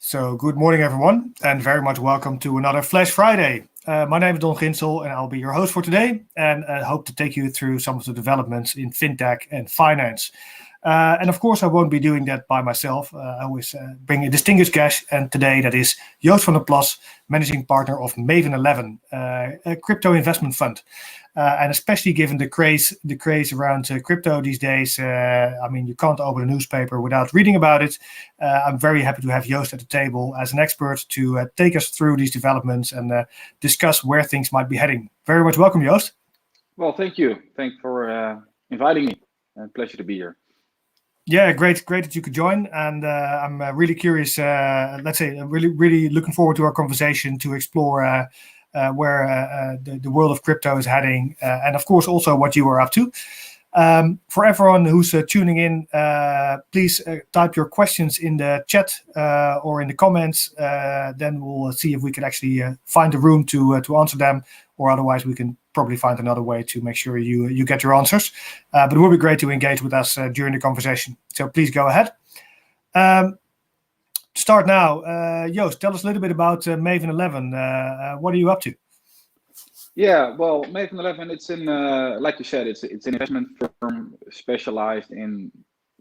So good morning, everyone, and very much welcome to another Flash Friday. My name is Ginsel, and I'll be your host for today, and I hope to take you through some of the developments in fintech and finance. And of course, I won't be doing that by myself. I always bring a distinguished guest, and today that is Joost van Plas, managing partner of Maven 11, a crypto investment fund. And especially given the craze around crypto these days, you can't open a newspaper without reading about it. I'm very happy to have Joost at the table as an expert to take us through these developments and discuss where things might be heading. Very much welcome, Joost. Well, thank you. Thanks for inviting me. Pleasure to be here. Yeah, great that you could join, and I'm really curious. Really looking forward to our conversation to explore where the world of crypto is heading, and of course also what you are up to. For everyone who's tuning in, please type your questions in the chat or in the comments. Then we'll see if we can actually find a room to answer them, or otherwise we can probably find another way to make sure you get your answers. But it will be great to engage with us during the conversation. So please go ahead. Start now. Joost, tell us a little bit about Maven 11. What are you up to? Yeah, well, Maven 11, it's like you said, it's an investment firm specialized in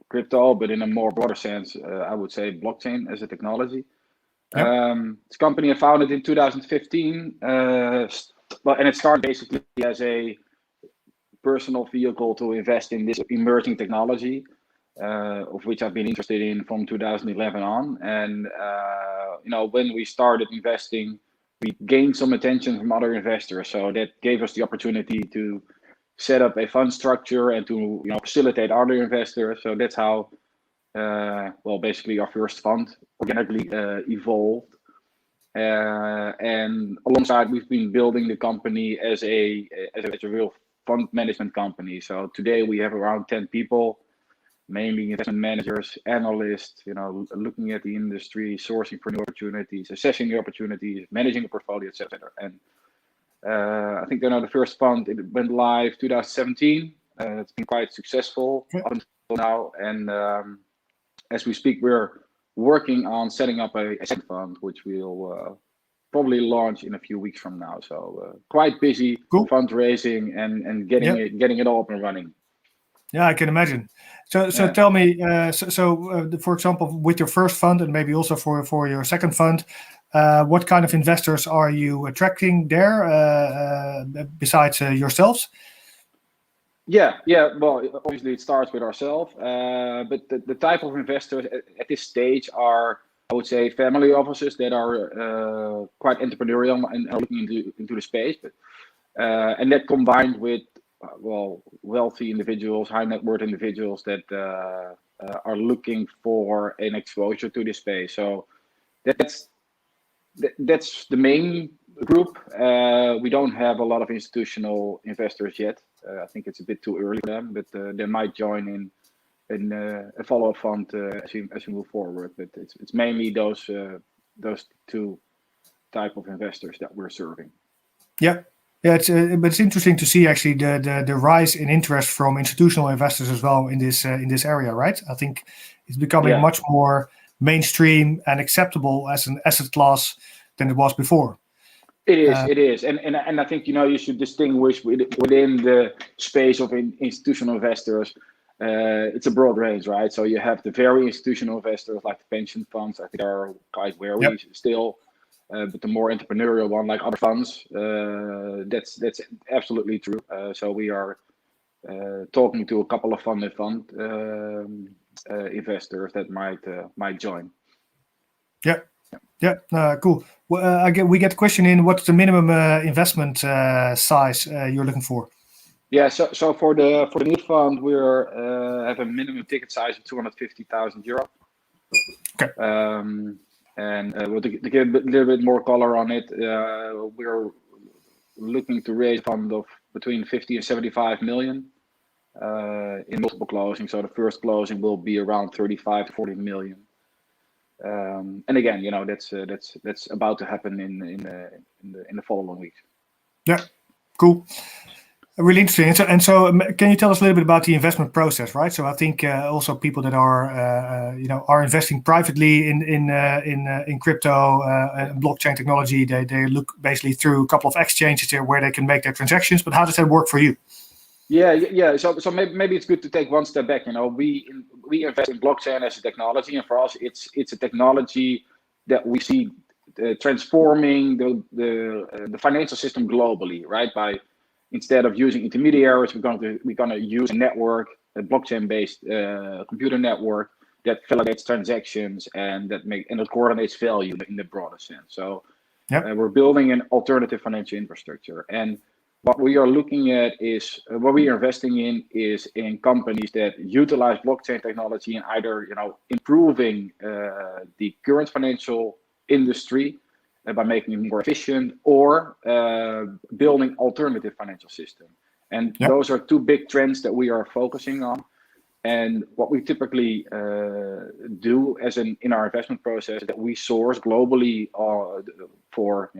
crypto, but in a more broader sense, I would say blockchain as a technology. Yep. It's a company I founded in 2015, and it started basically as a personal vehicle to invest in this emerging technology, of which I've been interested in from 2011 on. And when we started investing, we gained some attention from other investors, so that gave us the opportunity to set up a fund structure and to facilitate other investors. So that's how basically our first fund organically evolved. And alongside, we've been building the company as a real fund management company. So today we have around 10 people, mainly investment managers, analysts, looking at the industry, sourcing for new opportunities, assessing the opportunities, managing the portfolio, etc. And I think the first fund, it went live 2017. It's been quite successful up until now. And as we speak, we're working on setting up a second fund, which we'll probably launch in a few weeks from now. So quite busy. Cool. Fundraising and getting it all up and running. Yeah, I can imagine. So tell me, for example, with your first fund and maybe also for your second fund, what kind of investors are you attracting there besides yourselves? Yeah. Well, obviously it starts with ourselves, but the type of investors at this stage are, I would say, family offices that are quite entrepreneurial and are looking into the space, and that combined with wealthy individuals, high net worth individuals that are looking for an exposure to this space. So that's the main group. We don't have a lot of institutional investors yet. I think it's a bit too early for them, but they might join in a follow-up fund as we move forward. But it's mainly those two type of investors that we're serving. Yeah. Yeah, it's interesting to see actually the rise in interest from institutional investors as well in this area, right? I think it's becoming much more mainstream and acceptable as an asset class than it was before. It is, and I think you should distinguish within the space of institutional investors. It's a broad range, right? So you have the very institutional investors like the pension funds. I think are quite wary still. But the more entrepreneurial one, like other funds, that's absolutely true. So we are talking to a couple of fund investors that might join. Yeah, cool. Well, we get a question in. What's the minimum investment size you're looking for? Yeah, so for the new fund, we have a minimum ticket size of €250,000. Okay. And to give a little bit more color on it, we're looking to raise a fund of between 50 and 75 million in multiple closings. So the first closing will be around 35 to 40 million. And again, that's about to happen in the following weeks. Yeah, cool. Really interesting. And so, can you tell us a little bit about the investment process, right? So I think also people that are investing privately in crypto and blockchain technology, they look basically through a couple of exchanges there where they can make their transactions. But how does that work for you? Yeah. So maybe it's good to take one step back. We invest in blockchain as a technology, and for us, it's a technology that we see transforming the financial system globally, right? By instead of using intermediaries, we're gonna use a network, a blockchain-based computer network that validates transactions and that coordinates value in the broader sense. So we're building an alternative financial infrastructure, and what we are looking at is what we are investing in is in companies that utilize blockchain technology in either improving the current financial industry by making it more efficient, or building alternative financial system. And those are two big trends that we are focusing on. And what we typically do in our investment process is that we source globally for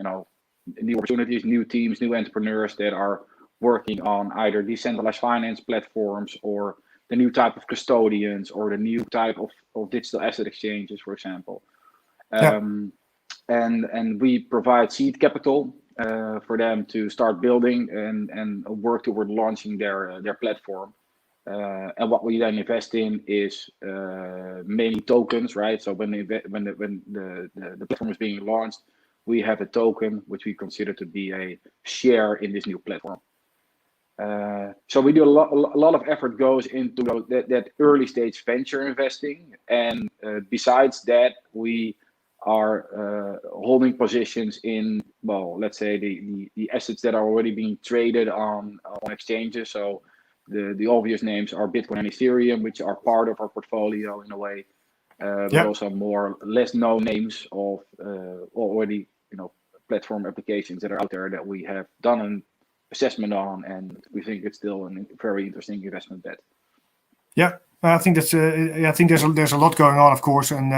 new opportunities, new teams, new entrepreneurs that are working on either decentralized finance platforms or the new type of custodians or the new type of digital asset exchanges, for example. And we provide seed capital for them to start building and work toward launching their platform. And what we then invest in is mainly tokens, right? So when the platform is being launched, we have a token which we consider to be a share in this new platform. So we do a lot of effort goes into that early stage venture investing, and besides that, we are holding positions in, well, let's say the assets that are already being traded on exchanges. So the obvious names are Bitcoin and Ethereum, which are part of our portfolio in a way, but also less known names of already platform applications that are out there that we have done an assessment on, and we think it's still a very interesting investment bet. Yeah, I think that's. I think there's a lot going on, of course, and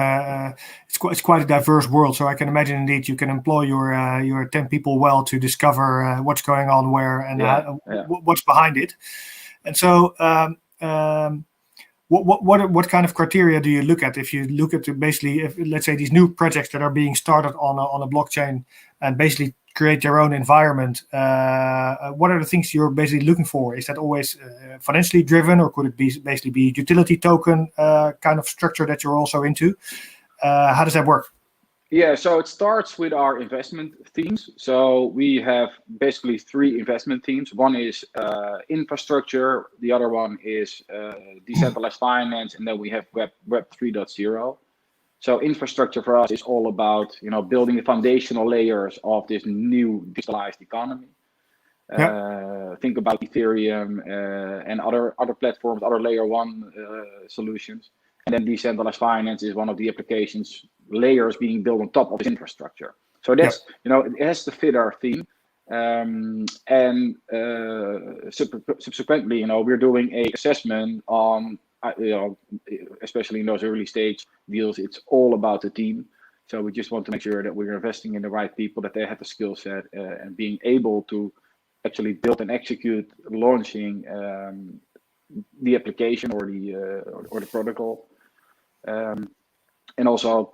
it's quite a diverse world. So I can imagine indeed you can employ your 10 people well to discover what's going on where and what's behind it. And so, what kind of criteria do you look at if you look at basically, if let's say these new projects that are being started on a blockchain and basically create their own environment? What are the things you're basically looking for? Is that always financially driven, or could it basically be utility token kind of structure that you're also into? How does that work? Yeah, so it starts with our investment themes. So we have basically 3 investment themes. One is infrastructure, the other one is decentralized finance, and then we have Web 3.0. So infrastructure for us is all about building the foundational layers of this new digitalized economy. Think about Ethereum and other platforms, other layer 1 solutions. And then decentralized finance is one of the applications layers being built on top of this infrastructure. So that's it has to fit our theme. And subsequently, we're doing a assessment on especially in those early stage deals. It's all about the team. So we just want to make sure that we're investing in the right people, that they have the skill set and being able to actually build and execute launching the application or the protocol. And also,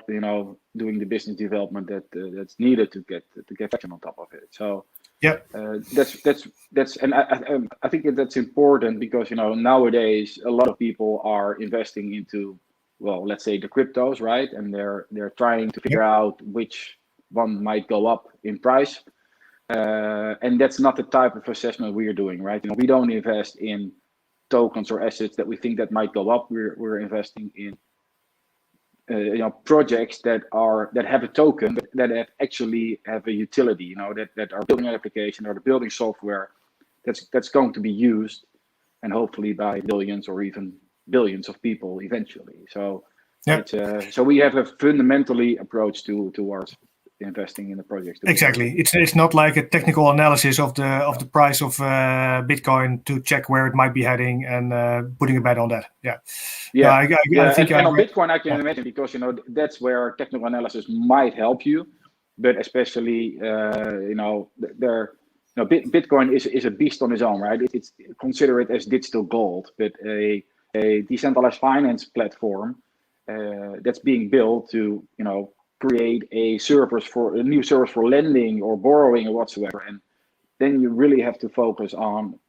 doing the business development that's needed to get traction on top of it. So that's and I think that's important because nowadays a lot of people are investing into, well, let's say the cryptos, right? And they're trying to figure out which one might go up in price. And that's not the type of assessment we are doing, right? We don't invest in tokens or assets that we think that might go up. We're investing in projects that have a token that actually have a utility, that are building an application or the building software that's going to be used, and hopefully by millions or even billions of people eventually. So so we have a fundamentally approach towards investing in the projects. Exactly. It's not like a technical analysis of the price of Bitcoin to check where it might be heading and putting a bet on that. I think on Bitcoin I can imagine, because that's where technical analysis might help you, but especially Bitcoin is a beast on its own, right? It's consider it as digital gold, but a decentralized finance platform that's being built to create a new service for lending or borrowing or whatsoever, and then you really have to focus on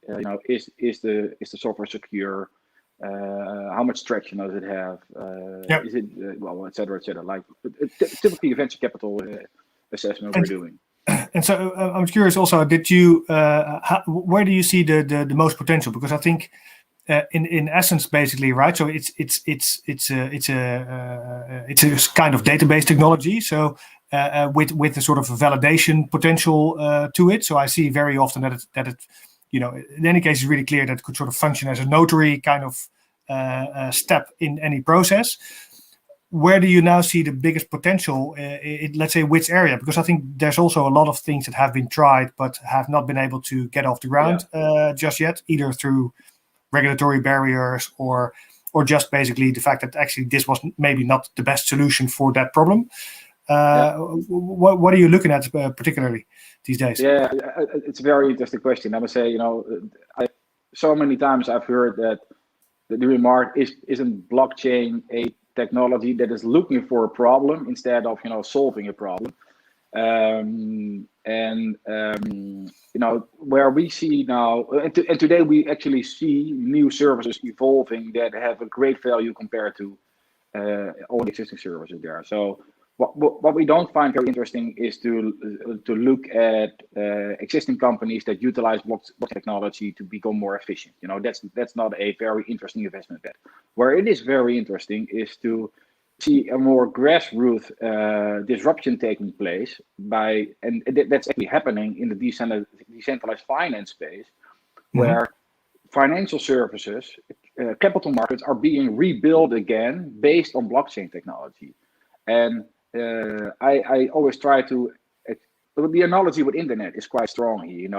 is the software secure, how much traction does it have, is it et cetera, like typically venture capital assessment we're doing. And so I'm curious also, did you where do you see the most potential? Because I think in essence, basically, right? So it's a kind of database technology. So with a sort of a validation potential to it. So I see very often that it in any case, it's really clear that it could sort of function as a notary kind of step in any process. Where do you now see the biggest potential in, let's say, which area? Because I think there's also a lot of things that have been tried but have not been able to get off the ground just yet, either through regulatory barriers or just basically the fact that actually this was maybe not the best solution for that problem. What are you looking at particularly these days? Yeah, it's a very interesting question. I would say, so many times I've heard that the remark isn't blockchain a technology that is looking for a problem instead of solving a problem. Where we see now, and today we actually see new services evolving that have a great value compared to all the existing services there. So what we don't find very interesting is to look at existing companies that utilize blockchain technology to become more efficient. That's not a very interesting investment bet. Where it is very interesting is to see a more grassroots disruption taking place and that's actually happening in the decentralized finance space, where financial services, capital markets are being rebuilt again based on blockchain technology. And I always try to, the analogy with internet is quite strong here.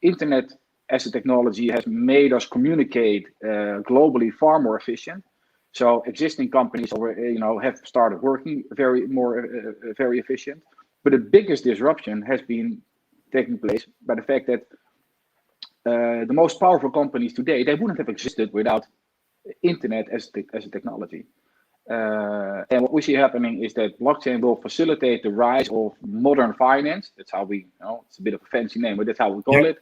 Internet as a technology has made us communicate globally far more efficient. So existing companies already, have started working very efficient. But the biggest disruption has been taking place by the fact that the most powerful companies today, they wouldn't have existed without internet as a technology. And what we see happening is that blockchain will facilitate the rise of modern finance. That's how we, it's a bit of a fancy name, but that's how we call it.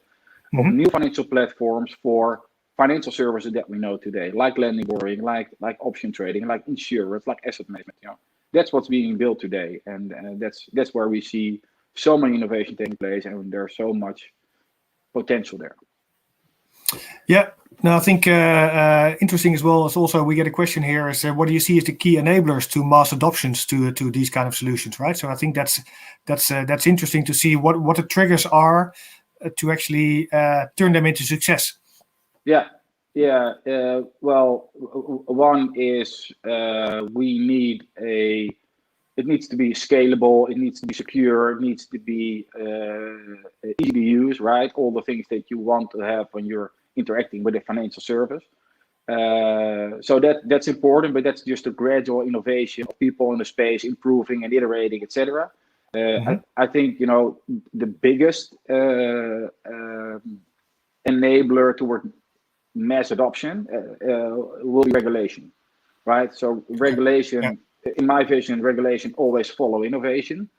Of new financial platforms for financial services that we know today, like lending, borrowing, like option trading, like insurance, like asset management. That's what's being built today, and that's where we see so many innovation taking place, and there's so much potential there. Yeah, no, I think interesting as well is also we get a question here is what do you see as the key enablers to mass adoptions to these kind of solutions, right? So I think that's interesting to see what the triggers are to actually turn them into success. Well, one is it needs to be scalable, it needs to be secure, it needs to be easy to use, right? All the things that you want to have when you're interacting with a financial service. So that's important, but that's just a gradual innovation of people in the space improving and iterating, etc. I think the biggest enabler toward mass adoption will be regulation, right? So regulation, in my vision, regulation always follow innovation.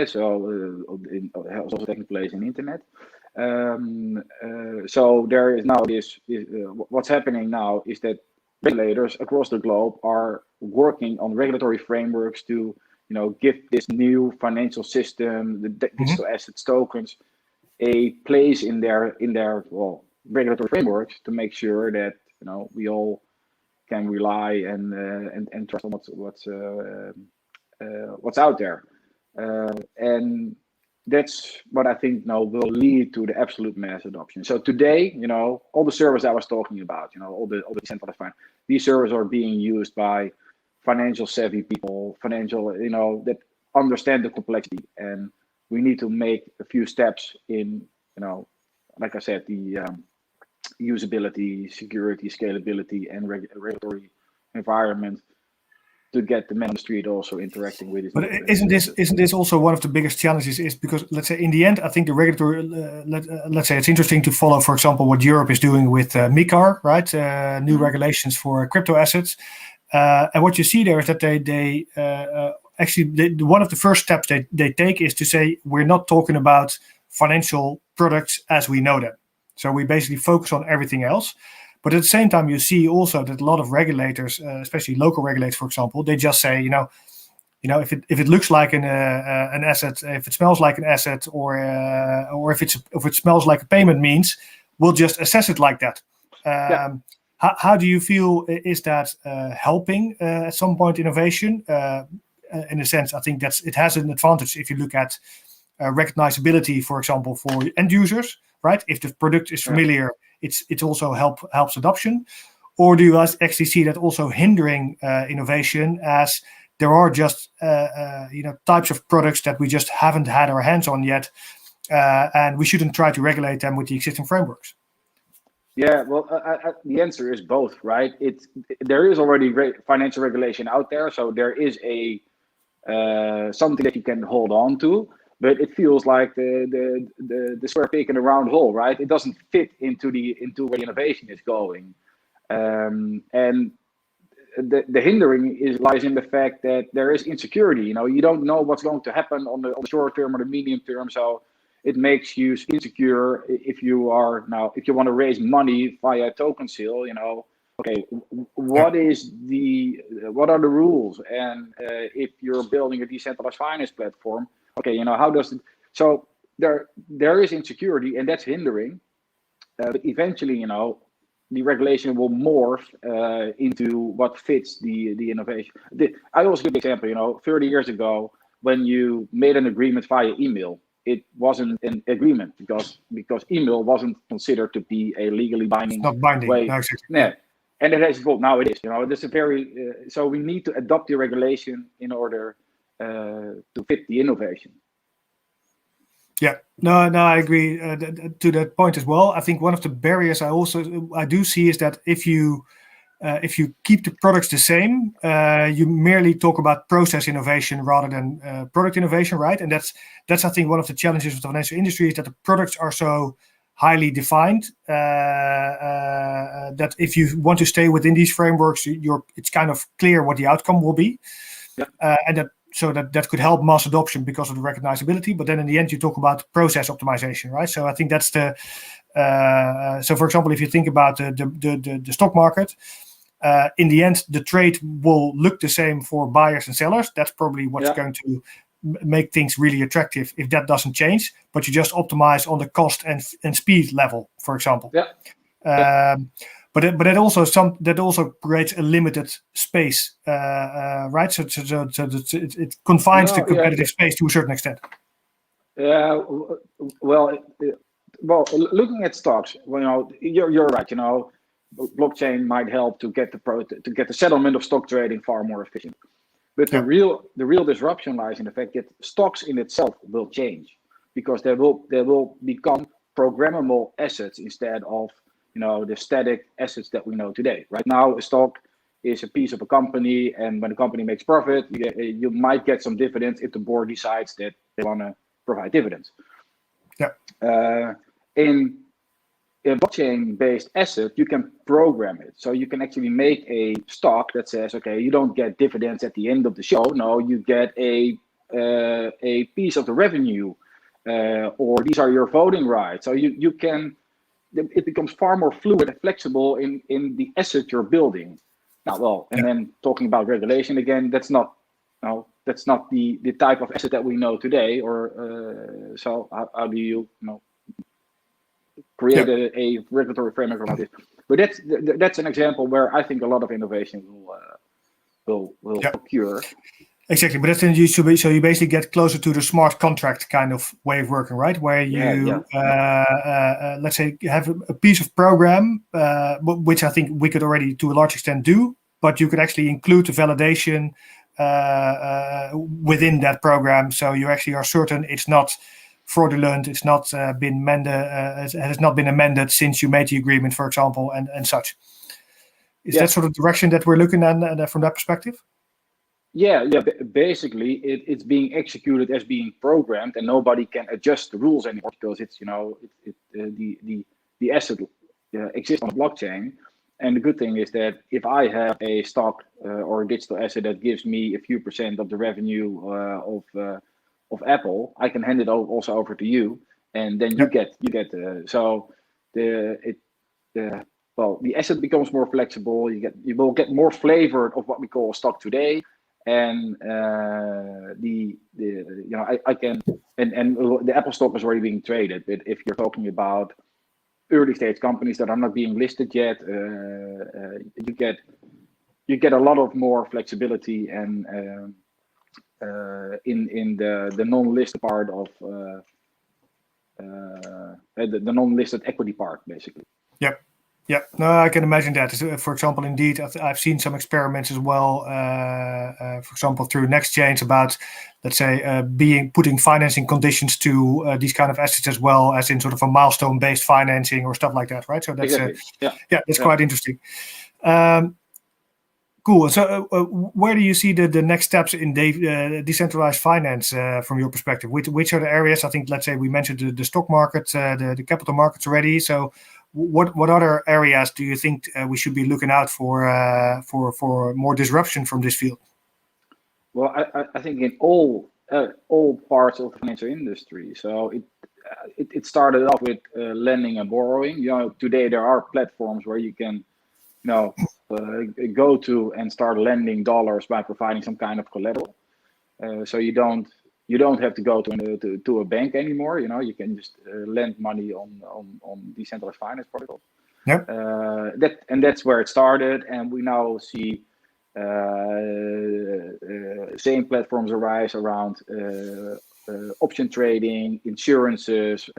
So it has also taken place in the internet. So there is now what's happening now is that regulators across the globe are working on regulatory frameworks to give this new financial system, the digital assets tokens, a place in their regulatory frameworks to make sure that we all can rely and trust on what's out there, and that's what I think will lead to the absolute mass adoption. So today, all the servers I was talking about, all the decentralized finance, these servers are being used by financial savvy people, that understand the complexity, and we need to make a few steps in, like I said, the usability, security, scalability, and regulatory environment to get the man on the street also interacting with his. But isn't this also one of the biggest challenges? Is because, let's say, in the end, I think the regulatory, let's say, it's interesting to follow, for example, what Europe is doing with MiCAR, right? New regulations for crypto assets, and what you see there is that they actually one of the first steps they take is to say we're not talking about financial products as we know them. So we basically focus on everything else. But at the same time, you see also that a lot of regulators, especially local regulators, for example, they just say, if it looks like an asset, if it smells like an asset, or if it smells like a payment means, we'll just assess it like that. How do you feel is that helping at some point innovation? In a sense, I think it has an advantage if you look at recognizability, for example, for end users, right? If the product is familiar, it also helps adoption. Or do you actually see that also hindering innovation, as there are just types of products that we just haven't had our hands on yet, and we shouldn't try to regulate them with the existing frameworks? Yeah, well, the answer is both, right? There is already financial regulation out there, so there is something that you can hold on to, but it feels like the square peg in a round hole, right? It doesn't fit into where innovation is going, and the hindering lies in the fact that there is insecurity. You don't know what's going to happen on the short term or the medium term, so it makes you insecure if you want to raise money via token sale. Okay, what are the rules? And if you're building a decentralized finance platform, okay, how does it? So there is insecurity, and that's hindering. But eventually, the regulation will morph into what fits the innovation. I also give an example. 30 years ago, when you made an agreement via email, it wasn't an agreement because email wasn't considered to be a legally binding. It's not binding. way. No, exactly. Yeah. And it has evolved. Now it is. This is so we need to adopt the regulation in order to fit the innovation. Yeah, no, I agree to that point as well. I think one of the barriers I do see is that if you keep the products the same, you merely talk about process innovation rather than product innovation, right? And that's I think one of the challenges of the financial industry is that the products are so highly defined that if you want to stay within these frameworks, it's kind of clear what the outcome will be, and that could help mass adoption because of the recognizability. But then in the end, you talk about process optimization, right? So I think that's so for example, if you think about the stock market, in the end, the trade will look the same for buyers and sellers. That's probably what's going to make things really attractive if that doesn't change, but you just optimize on the cost and speed level, for example. But that also creates a limited space, right? So it confines the competitive space to a certain extent. Well, looking at stocks, you're right. Blockchain might help to get the settlement of stock trading far more efficient. But the real disruption lies in the fact that stocks in itself will change, because they will become programmable assets instead of the static assets that we know today. Right now, a stock is a piece of a company, and when the company makes profit, you might get some dividends if the board decides that they want to provide dividends. In a blockchain-based asset, you can program it. So you can actually make a stock that says, okay, you don't get dividends at the end of the show. No, you get a piece of the revenue, or these are your voting rights. So you can, it becomes far more fluid and flexible in the asset you're building. Now, and then talking about regulation again, that's not the type of asset that we know today. Or so how do you create a regulatory framework around it? But that's an example where I think a lot of innovation will occur. Exactly, but that's then you basically get closer to the smart contract kind of way of working, right? Where you let's say have a piece of program, which I think we could already to a large extent do, but you could actually include the validation within that program, so you actually are certain it's not fraudulent, it's not been it has not been amended since you made the agreement, for example, and such. Is that sort of direction that we're looking at from that perspective? Basically, it's being executed as being programmed, and nobody can adjust the rules anymore because it's the asset exists on the blockchain. And the good thing is that if I have a stock or a digital asset that gives me a few percent of the revenue of Apple, I can hand it also over to you, and then you get the asset becomes more flexible. You will get more flavor of what we call a stock today, and I can and the Apple stock is already being traded. But if you're talking about early stage companies that are not being listed yet, you get a lot of more flexibility and in the non-listed part of the non-listed equity part, basically. Yep. Yeah, no, I can imagine that. For example, indeed, I've seen some experiments as well. For example, through NextChange about, let's say, putting financing conditions to these kind of assets as well, as in sort of a milestone-based financing or stuff like that, right? So that's exactly. That's quite interesting. Cool. So, where do you see the next steps in decentralized finance from your perspective? Which are the areas? I think, let's say, we mentioned the stock market, the capital markets already. So, what other areas do you think we should be looking out for more disruption from this field? Well, I think in all parts of the financial industry. So it started off with lending and borrowing. Today there are platforms where you can go to and start lending dollars by providing some kind of collateral. So you don't have to go to a bank anymore. You can just lend money on decentralized finance protocols. Yep. That's where it started, and we now see same platforms arise around option trading, insurances,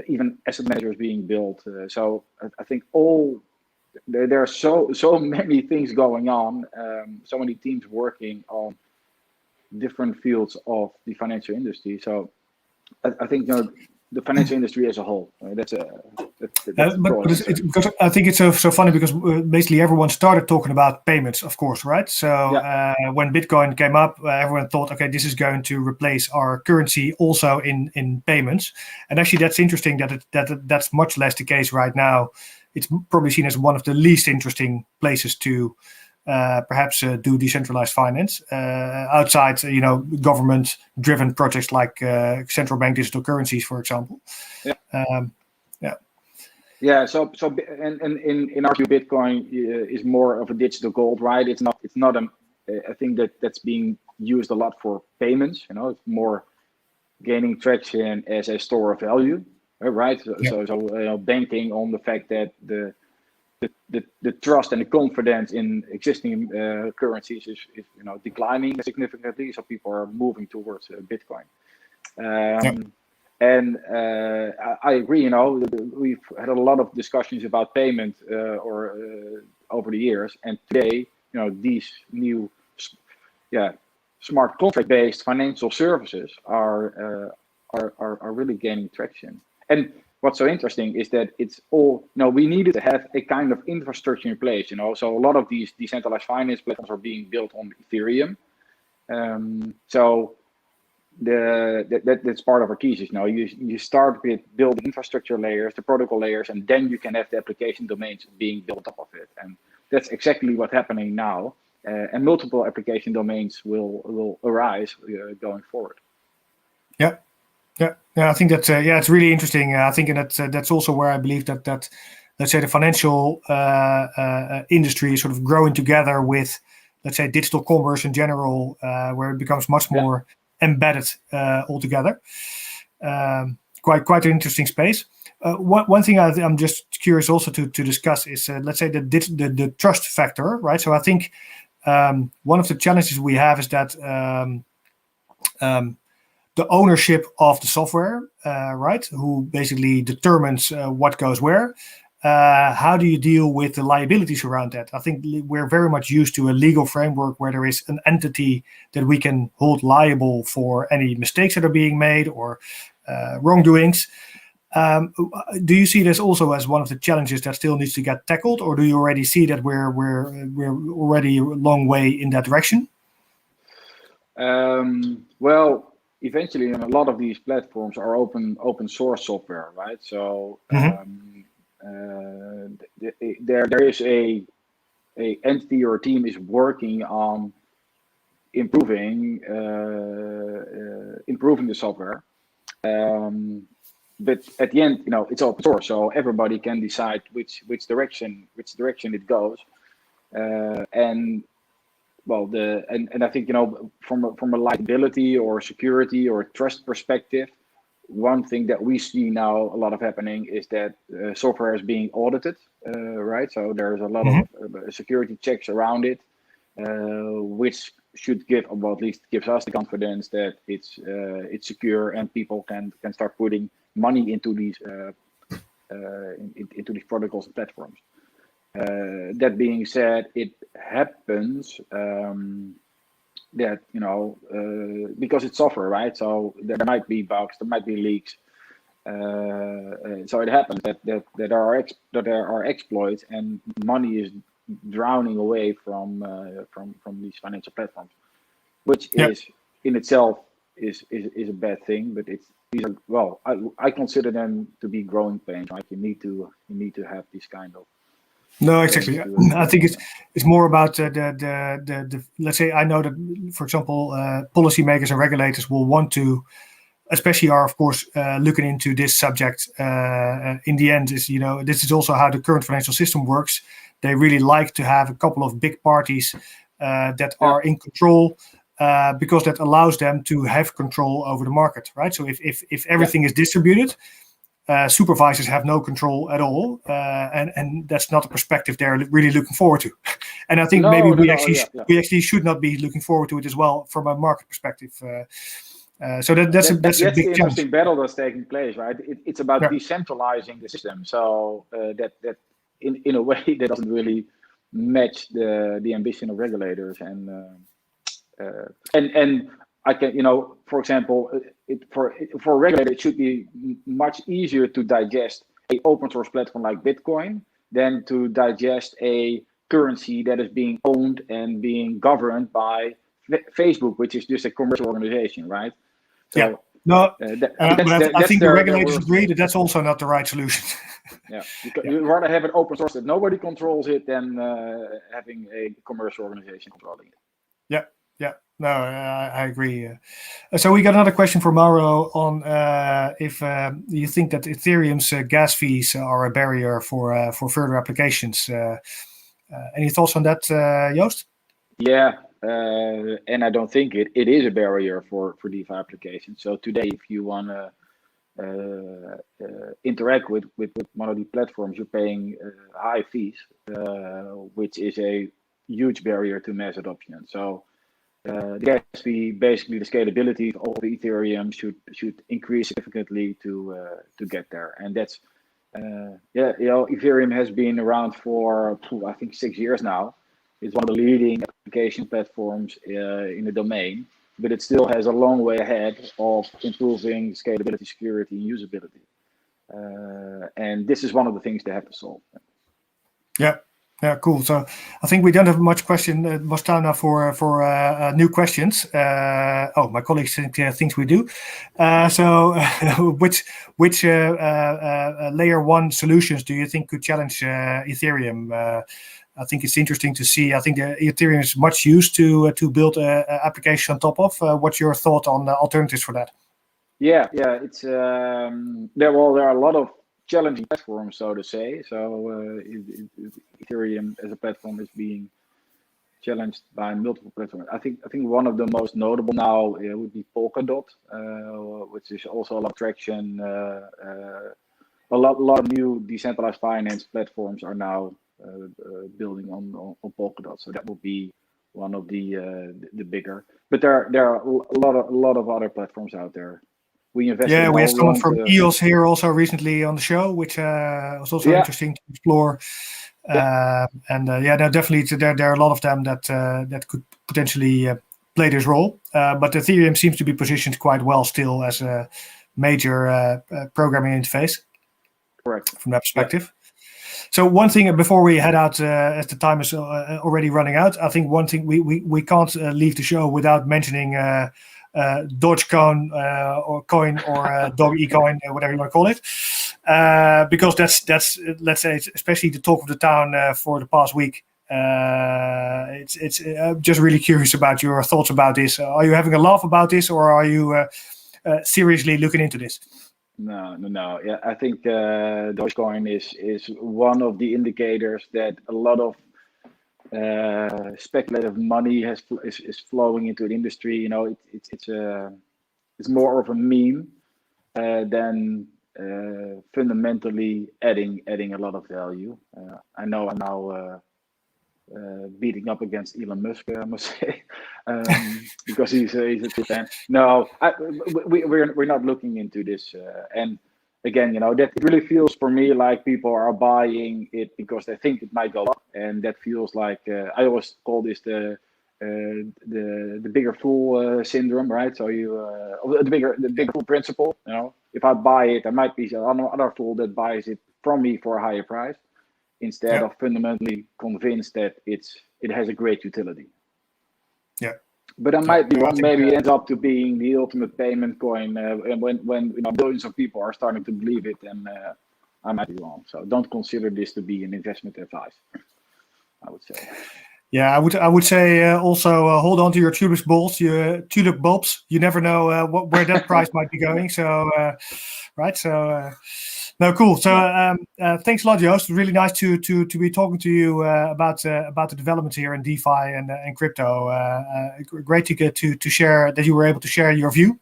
even asset managers being built. So I think there are so many things going on, so many teams working on different fields of the financial industry. So I think the financial industry as a whole. That's because I think it's so funny because basically everyone started talking about payments, of course, right? So when Bitcoin came up, everyone thought, okay, this is going to replace our currency also in payments. And actually, that's interesting that's much less the case right now. It's probably seen as one of the least interesting places to perhaps do decentralized finance outside, government-driven projects like central bank digital currencies, for example. So and in our view, Bitcoin is more of a digital gold, right? It's not a thing that's being used a lot for payments. It's more gaining traction as a store of value, right? So banking on the fact that the trust and the confidence in existing currencies is declining significantly. So people are moving towards Bitcoin. And I agree. We've had a lot of discussions about payment over the years, and today, these new, smart contract-based financial services are really gaining traction. And what's so interesting is that it's all, we needed to have a kind of infrastructure in place, so a lot of these decentralized finance platforms are being built on Ethereum. So that's part of our thesis. You start with building infrastructure layers, the protocol layers, and then you can have the application domains being built up of it. And that's exactly what's happening now. And multiple application domains will arise going forward. Yeah, I think that's it's really interesting. I think that's also where I believe that let's say the financial industry is sort of growing together with, let's say, digital commerce in general, where it becomes much more embedded altogether. Quite an interesting space. One thing I'm just curious also to discuss is let's say the trust factor, right? So I think one of the challenges we have is that the ownership of the software, right? Who basically determines what goes where. How do you deal with the liabilities around that? I think we're very much used to a legal framework where there is an entity that we can hold liable for any mistakes that are being made or wrongdoings. Do you see this also as one of the challenges that still needs to get tackled, or do you already see that we're already a long way in that direction? Well, eventually, a lot of these platforms are open source software, right? So there is a entity or a team is working on improving the software. But at the end, it's open source, so everybody can decide which direction it goes. And I think from a liability or security or trust perspective, one thing that we see now a lot of happening is that software is being audited, right? So there's a lot of security checks around it, which should give, or at least gives us the confidence that it's secure and people can start putting money into these protocols and platforms. That being said, it happens that because it's software, right? So there might be bugs, there might be leaks. So it happens that there are exploits and money is drowning away from these financial platforms, which is in itself is a bad thing. But I consider them to be growing pains. Right? You need to have this kind of. No, exactly. I think it's more about the let's say, I know that, for example, policymakers and regulators will want to, especially are of course looking into this subject. In the end, this is also how the current financial system works. They really like to have a couple of big parties that are in control, because that allows them to have control over the market, right? So if everything is distributed, supervisors have no control at all, and that's not a perspective they're really looking forward to. And I think we actually should not be looking forward to it as well from a market perspective. So that's a big the interesting challenge. battle that's taking place, right? It's about decentralizing the system, so that in a way that doesn't really match the ambition of regulators, and I can, for example, for a regulator, it should be much easier to digest an open source platform like Bitcoin than to digest a currency that is being owned and being governed by Facebook, which is just a commercial organization, right? So, but I think the regulators agree that that's also not the right solution. You'd rather have an open source that nobody controls it than having a commercial organization controlling it. No, I agree. So we got another question from Mauro on if you think that Ethereum's gas fees are a barrier for further applications. Any thoughts on that, Joost? Yeah, and I don't think it is a barrier for DeFi applications. So today, if you want to interact with one of the platforms, you're paying high fees, which is a huge barrier to mass adoption. So the gas fee, basically the scalability of Ethereum should increase significantly to get there, and that's Ethereum has been around for I think 6 years now. It's one of the leading application platforms in the domain, but it still has a long way ahead of improving scalability, security, and usability. And this is one of the things they have to solve. Yeah, cool. So I think we don't have much time now for new questions. My colleague thinks we do. So which layer one solutions do you think could challenge Ethereum? I think it's interesting to see. I think Ethereum is much used to build an application on top of. What's your thought on alternatives for that? Yeah, it's there are a lot of challenging platforms, so to say. So Ethereum as a platform is being challenged by multiple platforms. I think one of the most notable now would be Polkadot, which is also a lot of traction. A lot of new decentralized finance platforms are now building on Polkadot. So that will be one of the bigger. But there are a lot of other platforms out there. We invested. We have someone from EOS here also recently on the show, which was also interesting to explore. Definitely there are a lot of them that could potentially play this role. But Ethereum seems to be positioned quite well still as a major programming interface. Correct. From that perspective. Yeah. So one thing before we head out, as the time is already running out, I think one thing we can't leave the show without mentioning Dogecoin or coin or Dog eCoin, whatever you want to call it, because that's let's say especially the talk of the town for the past week. It's just really curious about your thoughts about this. Are you having a laugh about this, or are you seriously looking into this? No. Yeah, I think Dogecoin is one of the indicators that a lot of speculative money is flowing into the industry. You know, it's more of a meme than fundamentally adding a lot of value. I know I'm now beating up against Elon Musk, I must say, because he's a true fan. No, we're not looking into this. And again, you know, that really feels for me like people are buying it because they think it might go up, and that feels like I always call this the bigger fool syndrome, right? So the bigger fool principle. You know, if I buy it, there might be another fool that buys it from me for a higher price, instead of fundamentally convinced that it has a great utility. Yeah. But I might be wrong. Maybe it ends up to being the ultimate payment coin, and when you know, billions of people are starting to believe it, and I might be wrong. So don't consider this to be an investment advice, I would say. Yeah, I would say also hold on to your tulip bulbs. You never know where that price might be going. So right. So. No, cool. So thanks a lot, Joost. Really nice to be talking to you about the developments here in DeFi and crypto. Great to get to share that you were able to share your view.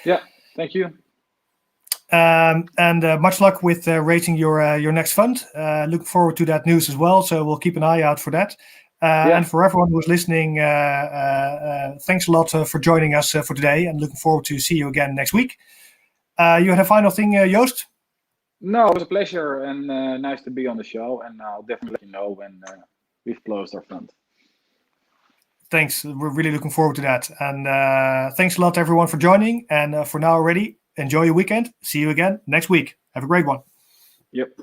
Yeah, thank you. And much luck with raising your next fund. Looking forward to that news as well. So we'll keep an eye out for that. And for everyone who's listening, thanks a lot for joining us for today, and looking forward to see you again next week. You had a final thing, Joost? No, it was a pleasure, and nice to be on the show. And I'll definitely let you know when we've closed our fund. Thanks. We're really looking forward to that. And thanks a lot, everyone, for joining. And for now already, enjoy your weekend. See you again next week. Have a great one. Yep.